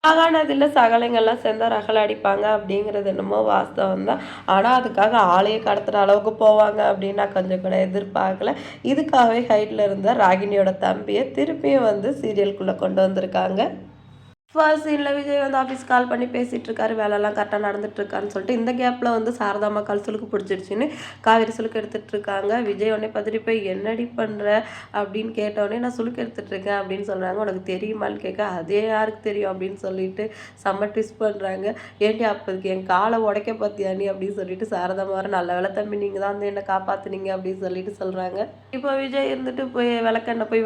ஆகானதில்ல சகலைங்கள்லாம் சேர்ந்தா ரகளை அடிப்பாங்க அப்படிங்கிறது என்னமோ வாஸ்தவம் தான். ஆனால் அதுக்காக ஆளையே கடத்துகிற அளவுக்கு போவாங்க அப்படின்னு நான் கொஞ்சம் கூட எதிர்பார்க்கல. இதுக்காகவே ஹைட்டில் இருந்த ராகினியோட தம்பியை திருப்பியும் வந்து சீரியலுக்குள்ளே கொண்டு வந்திருக்காங்க. ஃபர்ஸ்ட் சீன்ல விஜய் வந்து ஆஃபீஸ் கால் பண்ணி பேசிட்டு இருக்காரு. வேலைலாம் கரெக்டாக நடந்துட்டு இருக்கான்னு சொல்லிட்டு, இந்த கேப்ல வந்து சாரதாம்மா கால் சுளுக்கு பிடிச்சிருச்சுன்னு காவேரி சுளுக்கு எடுத்துட்டு இருக்காங்க. விஜய் உடனே பதறி போய் என்னடி பண்ற அப்படின்னு கேட்டோடனே நான் சுளுக்கு எடுத்துட்டு இருக்கேன் அப்படின்னு சொல்றாங்க. உனக்கு தெரியுமான்னு கேட்க அதே யாருக்கு தெரியும் அப்படின்னு சொல்லிட்டு செம்ம ட்விஸ்ட் பண்றாங்க. ஏன்டி அப்போதைக்கு என் காலை உடைக்க பார்த்தியா நீ அப்படின்னு சொல்லிட்டு சாரதாம்மா வர நல்ல வேலை தம்பி நீங்க தான் வந்து என்ன காப்பாத்துனீங்க அப்படின்னு சொல்லிட்டு சொல்றாங்க. இப்போ விஜய் இருந்துட்டு போய்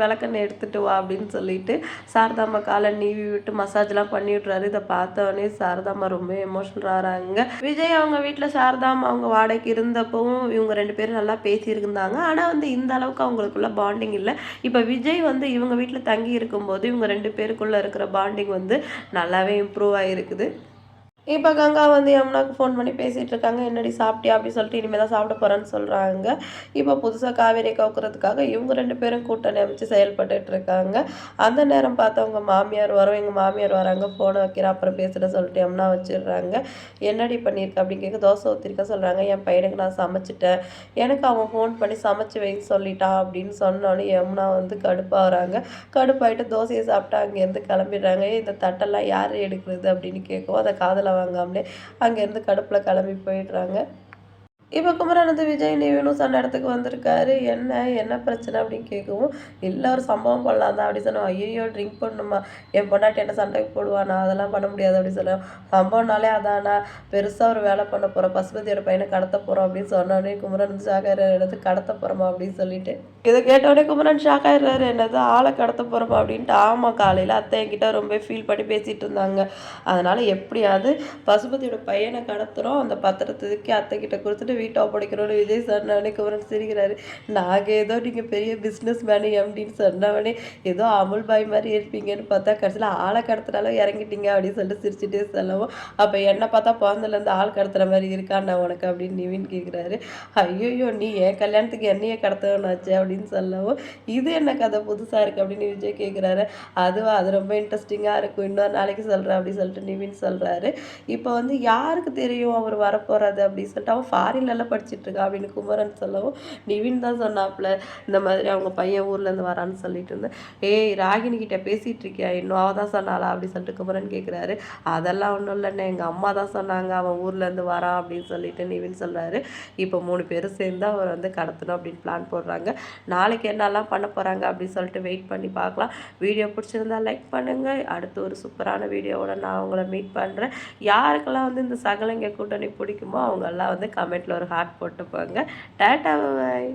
விளக்கெண்ணெய் எடுத்துட்டு வா அப்படின்னு சொல்லிட்டு சாரதாம்மா காலை நீவி விட்டு மசாஜ்லாம் பண்ணி விட்றாரு. இதை பார்த்தவொடனே சாரதாம்மா ரொம்ப எமோஷனல் ஆகிறாங்க. விஜய் அவங்க வீட்டில் சாரதாம்மா அவங்க வாடகைக்கு இருந்தப்பவும் இவங்க 2 பேரும் நல்லா பேசியிருந்தாங்க. ஆனால் வந்து இந்த அளவுக்கு அவங்களுக்குள்ள பாண்டிங் இல்லை. இப்போ விஜய் வந்து இவங்க வீட்டில் தங்கி இருக்கும்போது இவங்க 2 பேருக்குள்ளே இருக்கிற பாண்டிங் வந்து நல்லாவே இம்ப்ரூவ் ஆகிருக்குது. இப்போ கங்கா வந்து யமுனாக்கு ஃபோன் பண்ணி பேசிகிட்டு இருக்காங்க. என்னடி சாப்பிட்டியா அப்படின்னு சொல்லிட்டு இனிமேல் தான் சாப்பிட போகிறேன்னு சொல்கிறாங்க. இப்போ புதுசாக காவேரியை கவுக்கிறதுக்காக இவங்க 2 பேரும் கூட்டணி அமைச்சு செயல்பட்டுட்டு இருக்காங்க. அந்த நேரம் பார்த்து அவங்க மாமியார் வரோம், எங்கள் மாமியார் வராங்க, ஃபோனை வைக்கிறேன் அப்புறம் பேசுகிறேன் சொல்லிட்டு யமுனா வச்சிடுறாங்க. என்னடி பண்ணியிருக்க அப்படின்னு கேட்க தோசை ஊற்றிருக்க சொல்கிறாங்க. என் பையனுக்கு நான் சமைச்சிட்டேன், எனக்கு அவன் ஃபோன் பண்ணி சமைச்சு வைன்னு சொல்லிட்டான் அப்படின்னு சொன்னோன்னே யமுனா வந்து கடுப்பாகிறாங்க. கடுப்பாயிட்டு தோசையை சாப்பிட்டு அங்கேருந்து கிளம்பிடுறாங்க. இந்த தட்டெல்லாம் யார் எடுக்கிறது அப்படின்னு கேட்கவும் அதை காதில் வாங்காமலே அங்கேருந்து கடுப்பில் கிளம்பி போயிடுறாங்க. இப்போ குமரன் வந்து விஜய் நீவினும் சொன்ன இடத்துக்கு வந்திருக்காரு. என்ன பிரச்சனை அப்படின்னு கேட்கவும், இல்லை ஒரு சம்பவம் பண்ணலாம் தான் அப்படி சொன்னோம். ஐயோ ட்ரிங்க் பண்ணணுமா, என் பொண்டாட்டி என்ன சண்டைக்கு போடுவானா, அதெல்லாம் பண்ண முடியாது அப்படின்னு சொல்லுவோம். சம்பவம்னாலே அதானா, பெருசாக ஒரு வேலை பண்ண போகிறோம், பசுபதியோட பையனை கடத்த போகிறோம் அப்படின்னு சொன்னோடனே குமரன் வந்து ஷாக் எடுத்து கடத்த போகிறோமா அப்படின்னு சொல்லிட்டு இதை கேட்டோடனே குமரன் ஷாக் ஆயிடுறாரு. என்னது ஆளை கடத்த போகிறோமா அப்படின்ட்டு. ஆமாம், காலையில் அத்தை என்கிட்ட ரொம்ப ஃபீல் பண்ணி பேசிகிட்டு இருந்தாங்க, அதனால் எப்படியாவது பசுபதியோட பையனை கடத்துகிறோம், அந்த பத்திரத்துக்கு அத்தை கிட்ட கொடுத்துட்டு வீட்டை ஒப்படைக்கிறோன்னு விஜய் சொன்னவனே குமரன் சிரிக்கிறாரு. நாங்கள் ஏதோ நீங்கள் பெரிய பிஸ்னஸ் மேனு அப்படின்னு சொன்னவனே ஏதோ அமுல் பாய் மாதிரி இருப்பீங்கன்னு பார்த்தா கடைசியில் ஆளை கடத்துனாலும் இறங்கிட்டீங்க அப்படின்னு சொல்லிட்டு சிரிச்சுட்டே சொல்லவும், அப்போ என்னை பார்த்தா பிறந்தலேருந்து ஆள் கடத்துற மாதிரி இருக்காண்ணா உனக்கு அப்படின்னு நிவின் கேட்குறாரு. ஐயோ நீ என் கல்யாணத்துக்கு என்னையே கடத்தவனாச்சு அப்படின்னு சொல்லவும், இது என்ன கதை புதுசாக இருக்குது அப்படின்னு விஜய் கேட்குறாரு. அது ரொம்ப இன்ட்ரெஸ்டிங்காக இருக்கும், இன்னொரு நாளைக்கு சொல்கிறேன் அப்படின்னு சொல்லிட்டு நிவின் சொல்கிறாரு. இப்போ வந்து யாருக்கு தெரியும் அவர் வரப்போகிறது அப்படின்னு சொல்லிட்டு அவன் ஃபாரின்ல படிச்சுட்டு இருக்கா அப்படின்னு குமரன் சொல்லவும், நிவின் தான் சொன்னாப்புல இந்த மாதிரி அவங்க பையன் ஊர்லேருந்து வரான்னு சொல்லிட்டு இருந்தேன். ஏய் ராகினி கிட்ட பேசிகிட்டு இருக்கியா இன்னும், அவள் தான் சொன்னாளா அப்படின்னு சொல்லிட்டு குமரன் கேட்குறாரு. அதெல்லாம் ஒன்றும் இல்லைண்ணே, எங்கள் அம்மா தான் சொன்னாங்க அவன் ஊர்லேருந்து வரான் அப்படின்னு சொல்லிட்டு நிவின் சொல்கிறாரு. இப்போ 3 பேரும் சேர்ந்து அவர் வந்து கடத்தணும் அப்படின்னு பிளான் போடுறாங்க. நாளைக்கு என்னெல்லாம் பண்ண போகிறாங்க அப்படின்னு சொல்லிட்டு வெயிட் பண்ணி பார்க்கலாம். வீடியோ பிடிச்சிருந்தா லைக் பண்ணுங்கள். அடுத்து ஒரு சூப்பரான வீடியோவோட நான் உங்களை மீட் பண்ணுறேன். யாருக்கெல்லாம் வந்து இந்த சகலைங்க கூட்டணி பிடிக்குமோ அவங்கெல்லாம் வந்து கமெண்ட்டில் ஒரு ஹார்ட் போட்டு போங்க. டாடா பாய்.